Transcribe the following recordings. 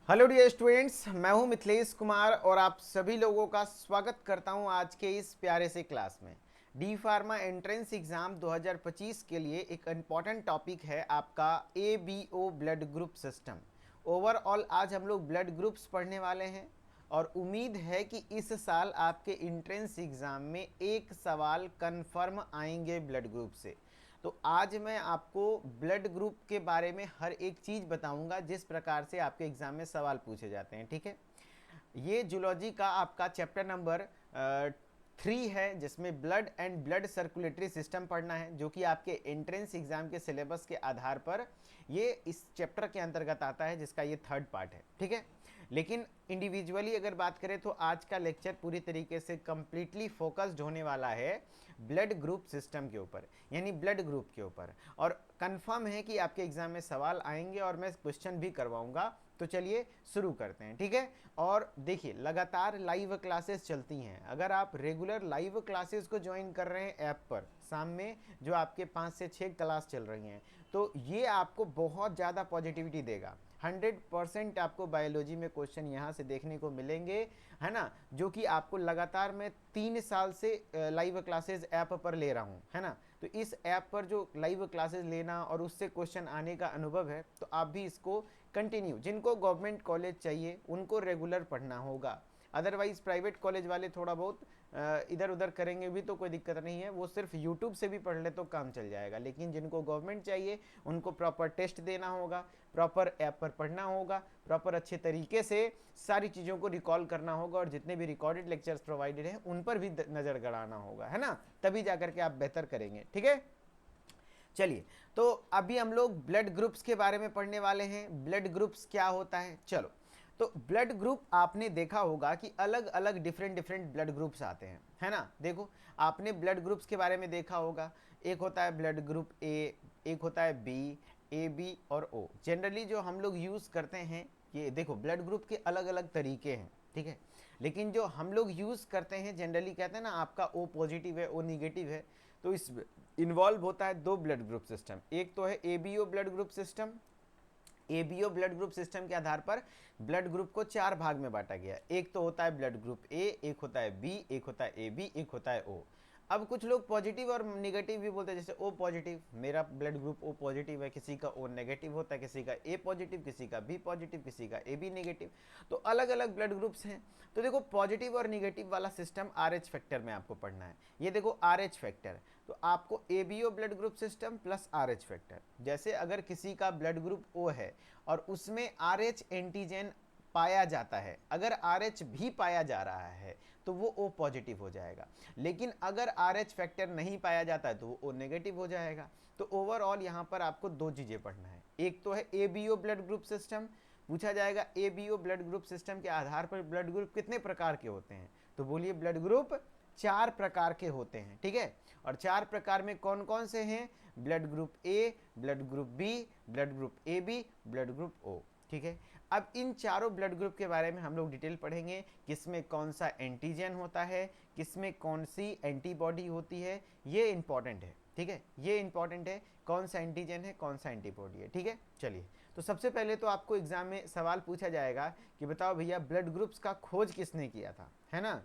Hello dear students, मैं हूं मिथिलेश कुमार और आप सभी लोगों का स्वागत करता हूं आज के इस प्यारे से क्लास में। डी फार्मा एंट्रेंस एग्ज़ाम 2025 के लिए एक इम्पॉर्टेंट टॉपिक है आपका ABO blood group system. Overall आज हम लोग ब्लड ग्रुप्स पढ़ने वाले हैं और उम्मीद है कि इस साल आपके एंट्रेंस एग्ज़ाम में एक सवाल कन्फर्म आएंगे ब्लड ग्रुप से। तो आज मैं आपको ब्लड ग्रुप के बारे में हर एक चीज़ बताऊंगा जिस प्रकार से आपके एग्जाम में सवाल पूछे जाते हैं। ठीक है, ये जूलॉजी का आपका चैप्टर नंबर 3 है जिसमें blood and blood circulatory system पढ़ना है, जो कि आपके एंट्रेंस एग्जाम के सिलेबस के आधार पर ये इस चैप्टर के अंतर्गत आता है, जिसका ये थर्ड पार्ट है। ठीक है, लेकिन इंडिविजुअली अगर बात करें तो आज का लेक्चर पूरी तरीके से कंप्लीटली फोकस्ड होने वाला है ब्लड ग्रुप सिस्टम के ऊपर, यानी ब्लड ग्रुप के ऊपर। और कंफर्म है कि आपके एग्जाम में सवाल आएंगे और मैं क्वेश्चन भी करवाऊंगा। तो चलिए शुरू करते हैं। ठीक है, और देखिए लगातार लाइव क्लासेस चलती हैं। अगर आप रेगुलर लाइव क्लासेस को ज्वाइन कर रहे हैं ऐप पर, शाम में जो आपके 5 से 6 क्लास चल रही हैं, तो ये आपको बहुत ज़्यादा पॉजिटिविटी देगा। 100% आपको बायोलॉजी में क्वेश्चन यहाँ से देखने को मिलेंगे, है ना, जो कि आपको लगातार मैं 3 साल से लाइव क्लासेस ऐप पर ले रहा हूँ, है ना। तो इस ऐप पर जो लाइव क्लासेस लेना और उससे क्वेश्चन आने का अनुभव है, तो आप भी इसको कंटिन्यू, जिनको गवर्नमेंट कॉलेज चाहिए उनको रेगुलर पढ़ना होगा। अदरवाइज प्राइवेट कॉलेज वाले थोड़ा बहुत इधर उधर करेंगे भी तो कोई दिक्कत नहीं है, वो सिर्फ यूट्यूब से भी पढ़ ले तो काम चल जाएगा। लेकिन जिनको गवर्नमेंट चाहिए उनको प्रॉपर टेस्ट देना होगा, प्रॉपर ऐप पर पढ़ना होगा, प्रॉपर अच्छे तरीके से सारी चीज़ों को रिकॉल करना होगा, और जितने भी रिकॉर्डेड लेक्चर्स प्रोवाइडेड हैं उन पर भी नज़र गड़ाना होगा, है ना। तभी जाकर के आप बेहतर करेंगे। ठीक है, चलिए, तो अभी हम लोग ब्लड ग्रुप्स के बारे में पढ़ने वाले हैं। ब्लड ग्रुप्स क्या होता है, चलो। तो ब्लड ग्रुप आपने देखा होगा कि अलग अलग डिफरेंट डिफरेंट ब्लड ग्रुप्स आते हैं, है ना। देखो, आपने ब्लड ग्रुप्स के बारे में देखा होगा, एक होता है ब्लड ग्रुप ए, एक होता है बी, AB और O। जनरली जो हम लोग यूज़ करते हैं, ये देखो ब्लड ग्रुप के अलग अलग तरीके हैं, ठीक है। लेकिन जो हम लोग यूज़ करते हैं जनरली, कहते हैं ना आपका O पॉजिटिव है, O निगेटिव है, तो इस इन्वॉल्व होता है दो ब्लड ग्रुप सिस्टम। एक तो है ABO blood group system. ABO blood group system के आधार पर ब्लड ग्रुप को 4 भाग में बांटा गया। एक तो होता है ब्लड ग्रुप A, एक होता है B, एक होता है AB, एक होता है O। अब कुछ लोग पॉजिटिव और नेगेटिव भी बोलते हैं, जैसे O पॉजिटिव, मेरा ब्लड ग्रुप O पॉजिटिव है, किसी का O नेगेटिव होता है, किसी का A पॉजिटिव, किसी का B पॉजिटिव, किसी का AB नेगेटिव। तो अलग अलग ब्लड ग्रुप्स हैं। तो देखो, पॉजिटिव और निगेटिव वाला सिस्टम RH फैक्टर में आपको पढ़ना है। ये देखो RH फैक्टर, तो आपको ABO blood group system plus RH factor. जैसे अगर किसी का ब्लड ग्रुप O है और उसमें RH एंटीजन पाया जाता है, अगर RH भी पाया जा रहा है तो वो O पॉजिटिव हो जाएगा। लेकिन अगर RH फैक्टर नहीं पाया जाता है तो वो O नेगेटिव हो जाएगा। तो ओवरऑल यहाँ पर आपको दो चीज़ें पढ़ना है। एक तो है ABO ब्लड ग्रुप सिस्टम, पूछा जाएगा ABO ब्लड ग्रुप सिस्टम के आधार पर ब्लड ग्रुप कितने प्रकार के होते हैं, तो बोलिए ब्लड ग्रुप 4 प्रकार के होते हैं। ठीक है, और 4 प्रकार में कौन कौन से हैं, blood group A, blood group B, blood group AB, blood group O। ठीक है, अब इन चारों ब्लड ग्रुप के बारे में हम लोग डिटेल पढ़ेंगे, किसमें कौन सा एंटीजन होता है, किसमें कौन सी एंटीबॉडी होती है, ये इंपॉर्टेंट है। ठीक है, ये इंपॉर्टेंट है, कौन सा एंटीजन है, कौन सा एंटीबॉडी है। ठीक है, चलिए, तो सबसे पहले तो आपको एग्जाम में सवाल पूछा जाएगा कि बताओ भैया ब्लड ग्रुप्स का खोज किसने किया था, है ना।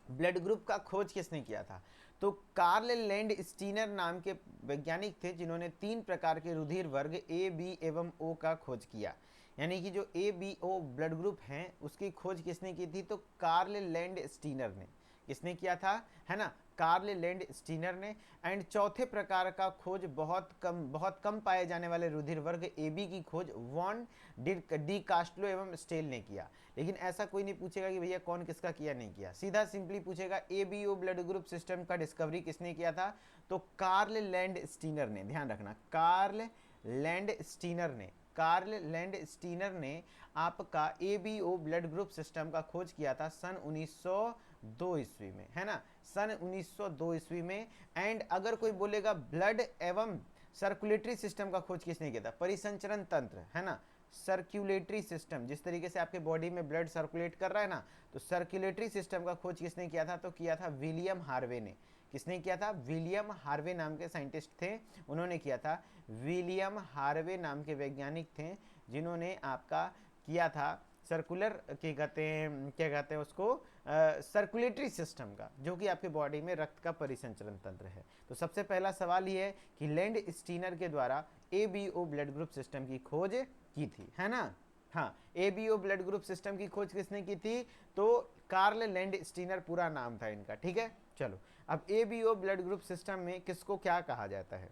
ब्लड ग्रुप का खोज किसने किया था, तो कार्ल लैंड स्टीनर नाम के वैज्ञानिक थे, जिन्होंने 3 प्रकार के रुधिर वर्ग A, B एवं O का खोज किया। यानी कि जो ABO ब्लड ग्रुप हैं उसकी खोज किसने की थी, तो कार्ल लैंड स्टीनर ने। किसने किया था, है ना, कार्ल लैंड स्टीनर ने। एंड चौथे प्रकार का खोज बहुत कम पाए जाने वाले रुधिर वर्ग AB की खोज वॉन डी कास्टलो एवं स्टेल ने किया। लेकिन ऐसा कोई नहीं पूछेगा कि भैया कौन किसका किया नहीं किया, सीधा सिंपली पूछेगा ABO ब्लड ग्रुप सिस्टम का डिस्कवरी किसने किया था, तो कार्ल लैंड स्टीनर ने। ध्यान रखना, कार्ल लैंड स्टीनर ने, कार्ल लैंड स्टीनर ने आपका ABO ब्लड ग्रुप सिस्टम का खोज किया था सन 1902 ईस्वी में, है ना, सन 1902 ईस्वी में। एंड अगर कोई बोलेगा ब्लड एवं सर्कुलेटरी सिस्टम का खोज किसने किया था, परिसंचरण तंत्र, है ना, सर्कुलेटरी सिस्टम, जिस तरीके से आपके बॉडी में ब्लड सर्कुलेट कर रहा है ना, तो सर्कुलेटरी सिस्टम का खोज किसने किया था, तो किया था विलियम हार्वे ने। किसने किया था, विलियम हार्वे नाम के साइंटिस्ट थे, उन्होंने किया था। विलियम हार्वे नाम के वैज्ञानिक थे जिन्होंने आपका किया था सर्कुलर क्या कहते हैं उसको, सर्कुलेटरी सिस्टम का, जो कि आपके बॉडी में रक्त का परिसंचरण तंत्र है। तो सबसे पहला सवाल ये है कि लैंड स्टीनर के द्वारा ABO ब्लड ग्रुप सिस्टम की खोज की थी, है ना। हाँ, ABO ब्लड ग्रुप सिस्टम की खोज किसने की थी, तो कार्ल लैंड स्टीनर पूरा नाम था इनका, ठीक है। चलो, अब ABO ब्लड ग्रुप सिस्टम में किसको क्या कहा जाता है।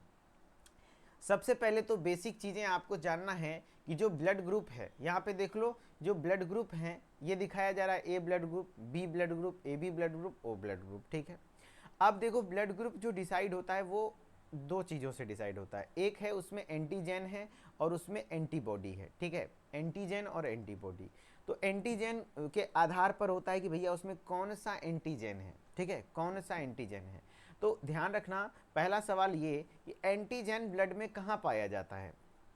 सबसे पहले तो बेसिक चीज़ें आपको जानना है कि जो ब्लड ग्रुप है, यहाँ पे देख लो जो ब्लड ग्रुप हैं ये दिखाया जा रहा है, A blood group, B blood group, AB blood group, O blood group, ठीक है। अब देखो ब्लड ग्रुप जो डिसाइड होता है वो दो चीज़ों से डिसाइड होता है, एक है उसमें एंटीजन है और उसमें एंटीबॉडी है, ठीक है, एंटीजन और एंटीबॉडी। तो एंटीजन के आधार पर होता है कि भैया उसमें कौन सा एंटीजन है, ठीक है, कौन सा एंटीजन है। तो ध्यान रखना, पहला सवाल ये कि एंटीजन ब्लड में कहाँ पाया जाता है,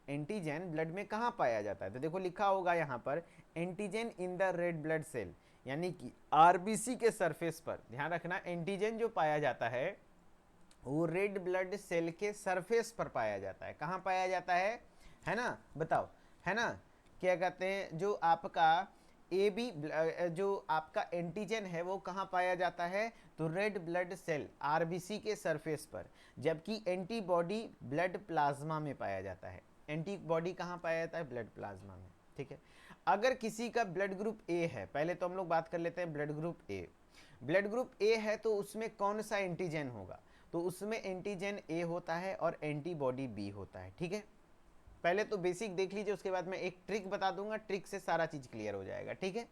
एंटीजन ब्लड में कहाँ पाया जाता है। तो देखो लिखा होगा यहाँ पर antigen in the red blood cell, यानी कि आरबीसी के सरफेस पर। ध्यान रखना, एंटीजन जो पाया जाता है वो रेड ब्लड सेल के सरफेस पर पाया जाता है। कहाँ पाया जाता है ना, बताओ, है ना। क्या कहते हैं, जो आपका AB जो आपका एंटीजन है वो कहाँ पाया जाता है, तो रेड ब्लड सेल आरबीसी के सरफेस पर, जबकि एंटीबॉडी ब्लड प्लाज्मा में पाया जाता है। एंटीबॉडी कहाँ पाया जाता है, ब्लड प्लाज्मा में, ठीक है। अगर किसी का ब्लड ग्रुप A है, पहले तो हम लोग बात कर लेते हैं blood group A। Blood group A है तो उसमें कौन सा एंटीजन होगा, तो उसमें एंटीजन A होता है और एंटीबॉडी B होता है, ठीक है। पहले तो बेसिक देख लीजिए, उसके बाद मैं एक ट्रिक बता दूंगा, ट्रिक से सारा चीज क्लियर हो जाएगा, ठीक है।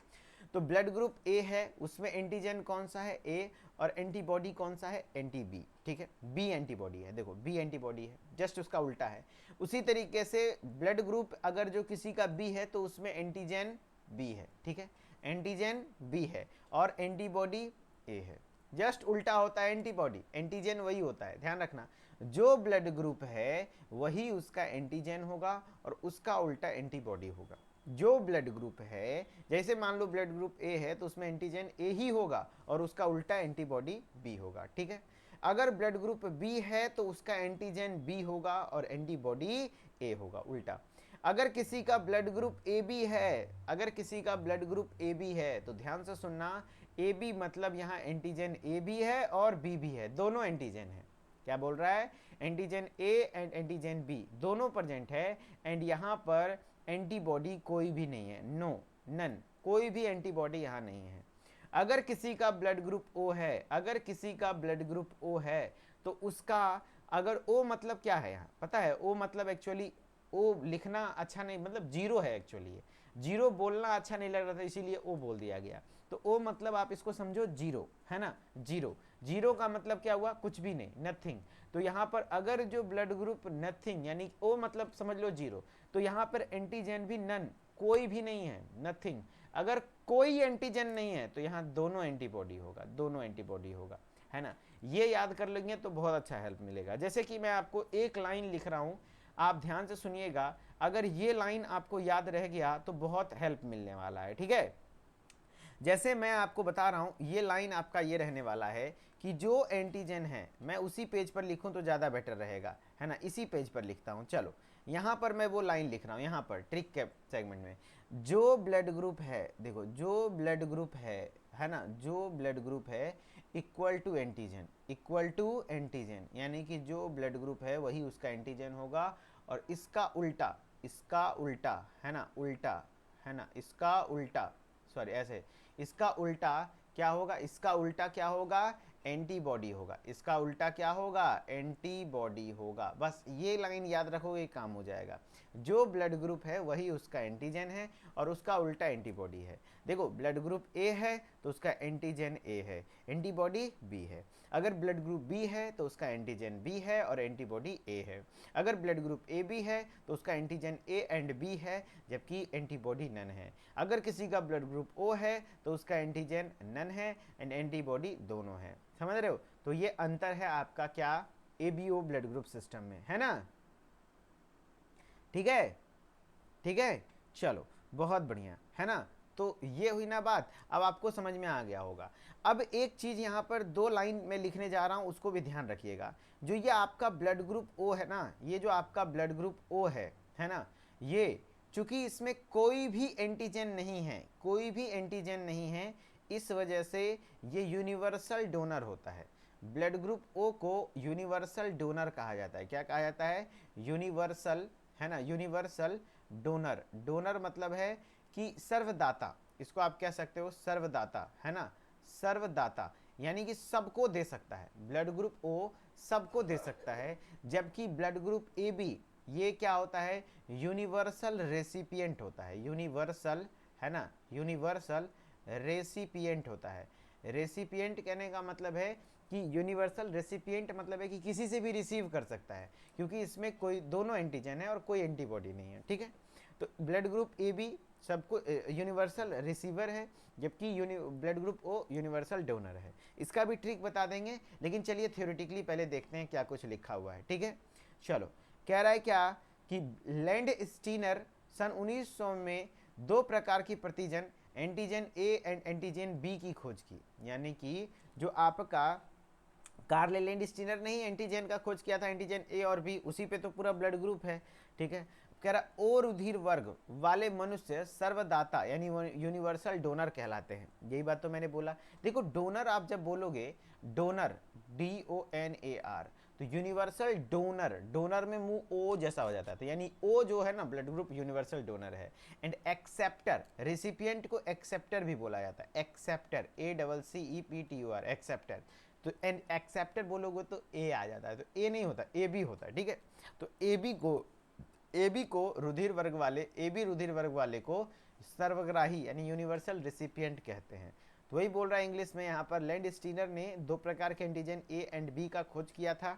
तो ब्लड ग्रुप A है, उसमें एंटीजन कौन सा है, A, और एंटीबॉडी कौन सा है, एंटी B, ठीक है। B एंटीबॉडी है, देखो B एंटीबॉडी है, जस्ट उसका उल्टा है। उसी तरीके से ब्लड ग्रुप अगर जो किसी का B है तो उसमें एंटीजन B है, ठीक है, एंटीजन B है और एंटीबॉडी A है। जस्ट उल्टा होता है एंटीबॉडी, एंटीजन वही होता है, ध्यान रखना। जो ब्लड ग्रुप है वही उसका एंटीजन होगा और उसका उल्टा एंटीबॉडी होगा। जो ब्लड ग्रुप है, जैसे मान लो ब्लड ग्रुप A है तो उसमें एंटीजन A ही होगा और उसका उल्टा एंटीबॉडी B होगा, ठीक है। अगर ब्लड ग्रुप B है तो उसका एंटीजन B होगा और एंटीबॉडी A होगा, उल्टा। अगर किसी का ब्लड ग्रुप AB है, अगर किसी का ब्लड ग्रुप AB है तो ध्यान से सुनना, AB मतलब यहाँ एंटीजन A भी है और B भी है, दोनों एंटीजन है। क्या बोल रहा है, antigen A and antigen B दोनों प्रेजेंट है, एंड यहाँ पर एंटीबॉडी कोई भी नहीं है, नो, नन, कोई भी एंटीबॉडी यहाँ नहीं है। अगर किसी का ब्लड ग्रुप O है, अगर किसी का ब्लड ग्रुप O है तो उसका, अगर O मतलब क्या है यहाँ पता है, O मतलब एक्चुअली O लिखना अच्छा नहीं, मतलब जीरो है एक्चुअली, जीरो बोलना अच्छा नहीं लग रहा था इसीलिए O बोल दिया गया। तो O मतलब आप इसको समझो जीरो, है ना, जीरो। जीरो का मतलब क्या हुआ, कुछ भी नहीं, नथिंग। तो यहाँ पर अगर जो ब्लड ग्रुप नथिंग, यानी O मतलब समझ लो जीरो, तो यहाँ पर एंटीजन भी नन, कोई भी नहीं है, नथिंग। अगर कोई एंटीजन नहीं है तो यहाँ दोनों एंटीबॉडी होगा, दोनों एंटीबॉडी होगा, है ना। ये याद कर लेंगे तो बहुत अच्छा हेल्प मिलेगा। जैसे कि मैं आपको एक लाइन लिख रहा हूँ, आप ध्यान से सुनिएगा, अगर ये लाइन आपको याद रह गया तो बहुत हेल्प मिलने वाला है, ठीक है। जैसे मैं आपको बता रहा हूं, ये लाइन आपका ये रहने वाला है कि जो एंटीजन है, मैं उसी पेज पर लिखूं तो ज़्यादा बेटर रहेगा, है ना, इसी पेज पर लिखता हूं। चलो यहाँ पर मैं वो लाइन लिख रहा हूं, यहाँ पर ट्रिक के सेगमेंट में, जो ब्लड ग्रुप है, देखो जो ब्लड ग्रुप है ना, जो ब्लड ग्रुप है equal to antigen, equal to antigen, यानी कि जो ब्लड ग्रुप है वही उसका एंटीजन होगा, और इसका उल्टा, इसका उल्टा, है ना, उल्टा, है ना, इसका उल्टा, सॉरी ऐसे, इसका उल्टा क्या होगा, इसका उल्टा क्या होगा, एंटीबॉडी होगा। इसका उल्टा क्या होगा, एंटीबॉडी होगा। बस ये लाइन याद रखोगे, काम हो जाएगा। जो ब्लड ग्रुप है वही उसका एंटीजन है और उसका उल्टा एंटीबॉडी है। देखो ब्लड ग्रुप A है तो उसका एंटीजन A है, एंटीबॉडी B है। अगर ब्लड ग्रुप B है तो उसका एंटीजन B है और एंटीबॉडी A है। अगर ब्लड ग्रुप AB है तो उसका एंटीजन A एंड B है, जबकि एंटीबॉडी नन है। अगर किसी का ब्लड ग्रुप O है तो उसका एंटीजन नन है एंड एंटीबॉडी दोनों है। समझ रहे हो, तो ये अंतर है आपका क्या, ABO ब्लड ग्रुप सिस्टम में, है ना, ठीक है, ठीक है। चलो बहुत बढ़िया, है ना। तो ये हुई ना बात, अब आपको समझ में आ गया होगा। अब एक चीज यहाँ पर दो लाइन में लिखने जा रहा हूँ, उसको भी ध्यान रखिएगा। जो ये आपका ब्लड ग्रुप O है ना, ये जो आपका ब्लड ग्रुप O है ना, ये चूंकि इसमें कोई भी एंटीजन नहीं है, कोई भी एंटीजन नहीं है, इस वजह से ये यूनिवर्सल डोनर होता है। ब्लड ग्रुप ओ को यूनिवर्सल डोनर कहा जाता है। क्या कहा जाता है? यूनिवर्सल, है ना, यूनिवर्सल डोनर। डोनर मतलब है कि सर्वदाता, इसको आप कह सकते हो सर्वदाता, है ना, सर्वदाता, यानी कि सबको दे सकता है। ब्लड ग्रुप ओ सबको दे सकता है, जबकि ब्लड ग्रुप ए बी ये क्या होता है? यूनिवर्सल रेसिपिएंट होता है। यूनिवर्सल, है ना, यूनिवर्सल रेसिपिएंट होता है। रेसिपिएंट कहने का मतलब है कि यूनिवर्सल रेसिपिएंट मतलब है कि किसी से भी रिसीव कर सकता है, क्योंकि इसमें कोई दोनों एंटीजन है और कोई एंटीबॉडी नहीं है, ठीक है। तो ब्लड ग्रुप ए बी सबको यूनिवर्सल रिसीवर है, जबकि blood group O universal donor है। इसका भी ट्रिक बता देंगे, लेकिन चलिए थ्योरेटिकली पहले देखते हैं क्या कुछ लिखा हुआ है, ठीक है। चलो, कह रहा है क्या कि लैंड स्टीनर सन 1900 में दो प्रकार की प्रतिजन antigen A and antigen B की खोज की। यानी कि जो आपका कार्ल लैंड स्टीनर नहीं एंटीजन का खोज किया था, एंटीजन ए और बी, उसी पे तो पूरा ब्लड ग्रुप है, ठीक है। कह रहा ओ रुधिर वर्ग वाले मनुष्य सर्वदाता यानी यूनिवर्सल डोनर कहलाते हैं। यही बात तो मैंने बोला। देखो डोनर आप जब बोलोगे, डोनर DONAR, तो यूनिवर्सल डोनर, डोनर में मुंह ओ जैसा हो जाता है, तो यानी ओ जो है ना ब्लड ग्रुप यूनिवर्सल डोनर है। एंड एक्सेप्टर, रेसिपिएंट को एक्सेप्टर भी बोला जाता है, एक्सेप्टर, ACCEPTUR, एक्सेप्टर। तो एंड एक्सेप्टर बोलोगे तो ए आ जाता है, तो ए नहीं होता, ए बी होता है, ठीक है। तो ए बी को रुधिर वर्ग वाले, ए बी रुधिर वर्ग वाले को सर्वग्राही यानी यूनिवर्सल रेसिपिएंट कहते हैं। तो वही बोल रहा है इंग्लिश में यहाँ पर, लैंड स्टीनर ने दो प्रकार के एंटीजन ए एंड बी का खोज किया था।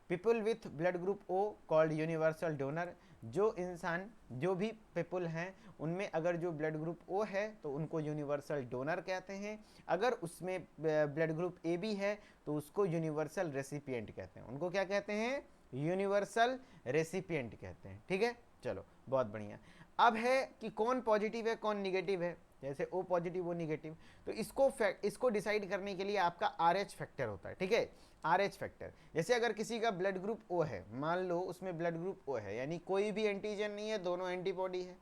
People with blood group O called universal donor, जो इंसान, जो भी पीपल हैं उनमें अगर जो ब्लड ग्रुप ओ है तो उनको यूनिवर्सल डोनर कहते हैं। अगर उसमें ब्लड ग्रुप ए बी है तो उसको यूनिवर्सल रेसिपिएंट कहते हैं। उनको क्या कहते हैं? यूनिवर्सल रेसिपिएंट कहते हैं, ठीक है। चलो बहुत बढ़िया। अब है कि कौन पॉजिटिव है कौन निगेटिव है, जैसे ओ पॉजिटिव ओ निगेटिव, तो इसको डिसाइड करने के लिए आपका RH फैक्टर होता है, ठीक है। RH फैक्टर, जैसे अगर किसी का ब्लड ग्रुप ओ है, मान लो उसमें ब्लड ग्रुप ओ है, यानी कोई भी एंटीजन नहीं है, दोनों एंटीबॉडी है,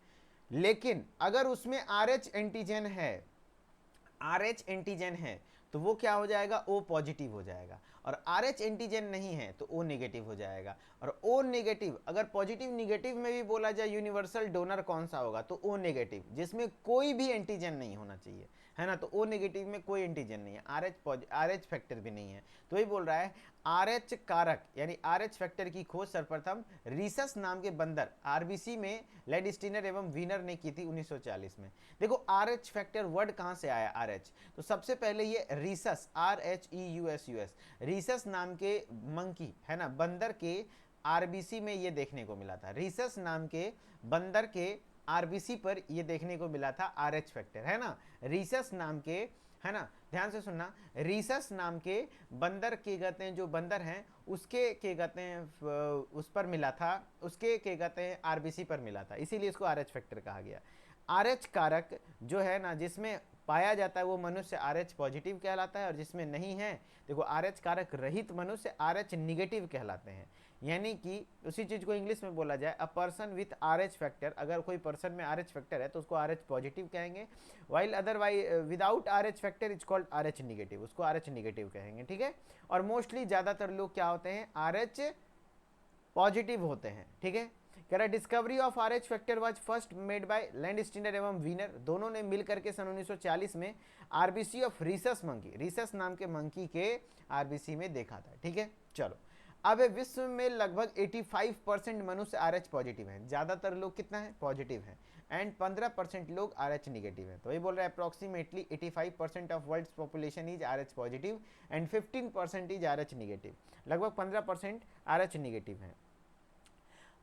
लेकिन अगर उसमें RH एंटीजन है, RH एंटीजन है, तो वो क्या हो जाएगा? O पॉजिटिव हो जाएगा। और RH एंटीजन नहीं है तो O नेगेटिव हो जाएगा। और O नेगेटिव, अगर पॉजिटिव निगेटिव में भी बोला जाए यूनिवर्सल डोनर कौन सा होगा, तो O नेगेटिव, जिसमें कोई भी एंटीजन नहीं होना चाहिए, है ना। तो O नेगेटिव में कोई एंटीजन नहीं है, RH फैक्टर भी नहीं है। तो वही बोल रहा है RH कारक यानी RH फैक्टर की खोज सर्वप्रथम रीसस नाम के बंदर RBC में लैंड स्टीनर एवं वीनर ने की थी 1940 में। देखो RH फैक्टर वर्ड कहाँ से आया? RH, तो सबसे पहले ये रीसस, RHEUSUS, रीसस नाम के मंकी, है ना, बंदर के RBC में ये देखने को मिला था। रीसस नाम के बंदर के RBC पर ये देखने को मिला था RH फैक्टर, है ना। रीसस नाम के, है ना, ध्यान से सुनना, रीसस नाम के बंदर के कहते हैं, जो बंदर हैं उसके के कहते हैं उस पर मिला था, उसके के कहते हैं RBC पर मिला था, इसीलिए इसको RH फैक्टर कहा गया। RH कारक जो है ना, जिसमें पाया जाता है वो मनुष्य RH पॉजिटिव कहलाता है, और जिसमें नहीं है, देखो RH कारक रहित मनुष्य RH निगेटिव कहलाते हैं। यानी कि उसी चीज को इंग्लिश में बोला जाए, a person with RH factor, अगर कोई पर्सन में RH फैक्टर है तो उसको RH पॉजिटिव कहेंगे, while otherwise without RH factor is called RH negative, उसको RH निगेटिव कहेंगे, ठीक है। और मोस्टली ज्यादातर लोग क्या होते हैं? RH पॉजिटिव होते हैं, ठीक है। कह रहा discovery of RH factor was first made by land Steiner एवं वीनर, दोनों ने मिलकर के सन 1940 में RBC of Rhesus monkey, Rhesus नाम के मंकी के RBC में देखा था, ठीक है। चलो, अब विश्व में लगभग 85% मनुष्य RH पॉजिटिव हैं, ज्यादातर लोग कितना है? पॉजिटिव हैं, एंड 15% लोग RH निगेटिव हैं। तो ये बोल रहा है approximately 85% of world population is RH positive and 15% is RH negative, लगभग 15% RH निगेटिव हैं।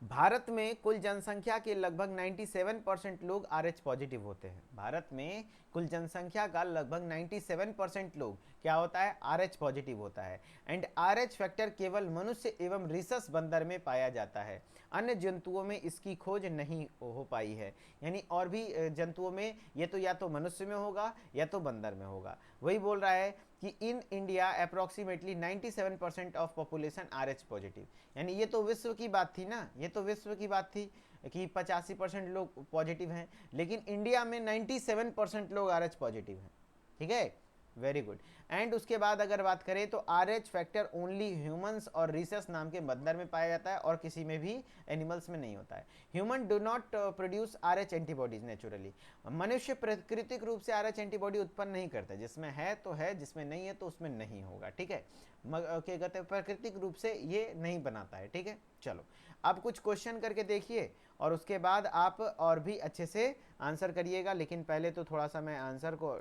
भारत में कुल जनसंख्या के लगभग 97% लोग RH पॉजिटिव होते हैं। भारत में कुल जनसंख्या का लगभग 97% लोग क्या होता है? RH पॉजिटिव होता है। एंड RH फैक्टर केवल मनुष्य एवं रीसस बंदर में पाया जाता है, अन्य जंतुओं में इसकी खोज नहीं हो पाई है। यानी और भी जंतुओं में ये तो या तो मनुष्य में होगा या तो बंदर में होगा। वही बोल रहा है कि in India approximately 97% of population RH positive, यानी ये तो विश्व की बात थी ना, ये तो विश्व की बात थी। कि 85% लोग पॉजिटिव हैं, लेकिन इंडिया में 97% लोग RH पॉजिटिव हैं। ठीक है, वेरी गुड। एंड उसके बाद अगर बात करें तो RH फैक्टर ओनली ह्यूमंस और रीसस नाम के बंदर में पाया जाता है और किसी में भी एनिमल्स में नहीं होता है। Human do not produce RH antibodies naturally. मनुष्य प्राकृतिक रूप से RH एंटीबॉडी उत्पन्न नहीं करता, जिसमें है तो है, जिसमें नहीं है तो उसमें नहीं होगा। ठीक है, क्या कहते हैं, प्राकृतिक रूप से ये नहीं बनाता है। ठीक है, चलो अब कुछ क्वेश्चन करके देखिए और उसके बाद आप और भी अच्छे से आंसर करिएगा। लेकिन पहले तो थोड़ा सा मैं आंसर को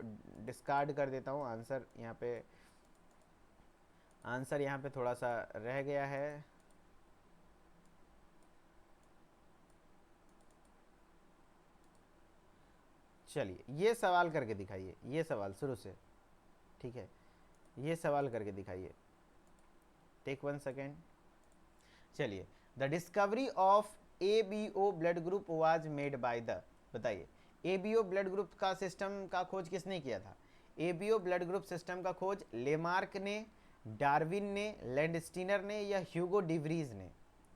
डिस्कार्ड कर देता हूँ। आंसर यहाँ पे थोड़ा सा रह गया है। चलिए ये सवाल करके दिखाइए, ये सवाल शुरू से। ठीक है, ये सवाल करके दिखाइए। Take 1 second. चलिए, the discovery of ABO blood group was made by the, बताइए ABO ब्लड ग्रुप का सिस्टम का खोज किसने किया था? ABO ब्लड ग्रुप सिस्टम का खोज लेमार्क ने, डार्विन ने, लैंडस्टीनर ने या ह्यूगो डिवरीज ने?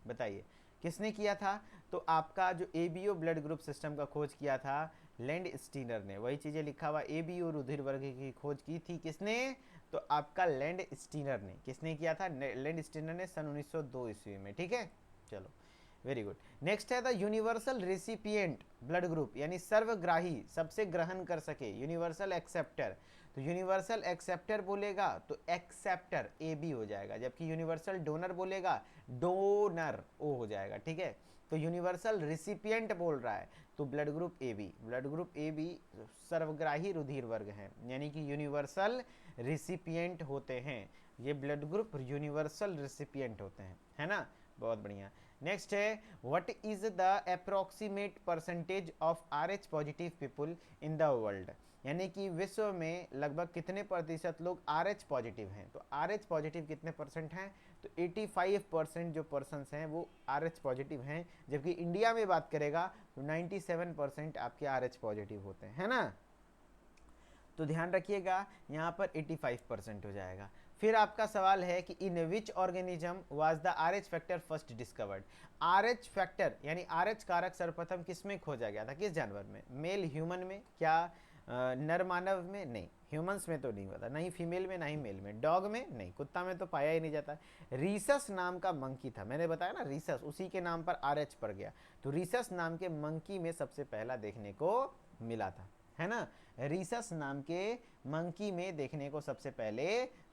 बताइए किसने किया था? तो आपका जो ABO ब्लड ग्रुप सिस्टम का खोज किया था लैंडस्टीनर ने। वही चीजें लिखा हुआ, ABO रुधिर वर्ग की खोज की थी किसने? तो आपका लैंडस्टीनर ने। किसने किया था? लैंडस्टीनर ने सन 1902 ईस्वी में। ठीक है, चलो वेरी गुड। नेक्स्ट है the universal recipient blood group, यानी सर्वग्राही, सबसे ग्रहण कर सके, यूनिवर्सल एक्सेप्टर। तो यूनिवर्सल एक्सेप्टर बोलेगा तो एक्सेप्टर AB हो जाएगा, जबकि यूनिवर्सल डोनर बोलेगा डोनर O हो जाएगा। ठीक है, तो यूनिवर्सल रिसिपिएंट बोल रहा है तो blood group AB, blood group AB सर्वग्राही रुधिर वर्ग है, यानी कि यूनिवर्सल रिसिपिएंट होते हैं ये ब्लड ग्रुप, यूनिवर्सल रिसिपिएंट होते हैं, है ना। बहुत बढ़िया। नेक्स्ट है, what is the approximate percentage of RH positive people in the world, यानी कि विश्व में लगभग कितने प्रतिशत लोग RH पॉजिटिव हैं? तो RH पॉजिटिव कितने परसेंट हैं? तो 85% जो पर्सन्स हैं वो RH पॉजिटिव हैं, जबकि इंडिया में बात करेगा तो 97% आपके RH पॉजिटिव होते हैं, है ना। तो ध्यान रखिएगा यहाँ पर 85% हो जाएगा। फिर आपका सवाल है कि in which organism was the RH factor first discovered? RH factor यानी RH कारक सर्वप्रथम किस में खोजा गया था, किस जानवर में? मेल ह्यूमन में? क्या नर मानव में? नहीं, ह्यूमंस में तो नहीं होता, नहीं फीमेल में, नहीं मेल में। डॉग में? नहीं, कुत्ता में तो पाया ही नहीं जाता। रीसस नाम का मंकी था, मैंने बताया ना रीसस, उसी के नाम पर RH पड़ गया। तो रीसस नाम के मंकी में सबसे पहला देखने को मिला था, है ना। रीसस नाम के मंकी में देखने को सबसे पहले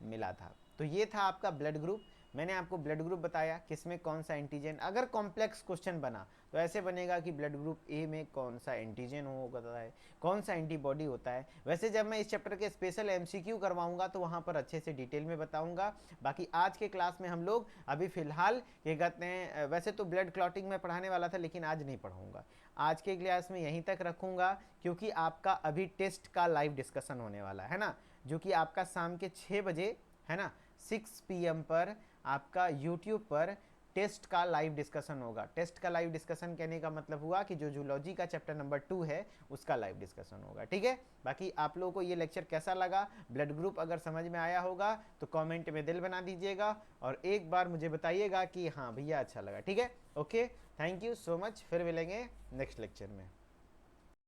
मिला था। तो ये था आपका ब्लड ग्रुप। मैंने आपको ब्लड ग्रुप बताया किसमें कौन सा एंटीजन। अगर कॉम्प्लेक्स क्वेश्चन बना तो ऐसे बनेगा कि ब्लड ग्रुप A में कौन सा एंटीजन होता है, कौन सा एंटीबॉडी होता है। वैसे जब मैं इस चैप्टर के स्पेशल MCQ करवाऊंगा तो वहाँ पर अच्छे से डिटेल में बताऊंगा। बाकी आज के क्लास में हम लोग अभी फिलहाल ये कहते हैं, वैसे तो ब्लड क्लॉटिंग में पढ़ाने वाला था लेकिन आज नहीं पढ़ाऊंगा, आज के क्लास में यहीं तक रखूंगा, क्योंकि आपका अभी टेस्ट का लाइव डिस्कशन होने वाला है ना, जो कि आपका शाम के 6 बजे है ना 6 PM पर आपका YouTube पर टेस्ट का लाइव डिस्कशन होगा। टेस्ट का लाइव डिस्कशन कहने का मतलब हुआ कि जो जूलॉजी का चैप्टर नंबर 2 है उसका लाइव डिस्कशन होगा। ठीक है, बाकी आप लोगों को ये लेक्चर कैसा लगा, ब्लड ग्रुप अगर समझ में आया होगा तो कमेंट में दिल बना दीजिएगा और एक बार मुझे बताइएगा कि हाँ भैया अच्छा लगा। ठीक है, okay, thank you so much. फिर मिलेंगे नेक्स्ट लेक्चर में।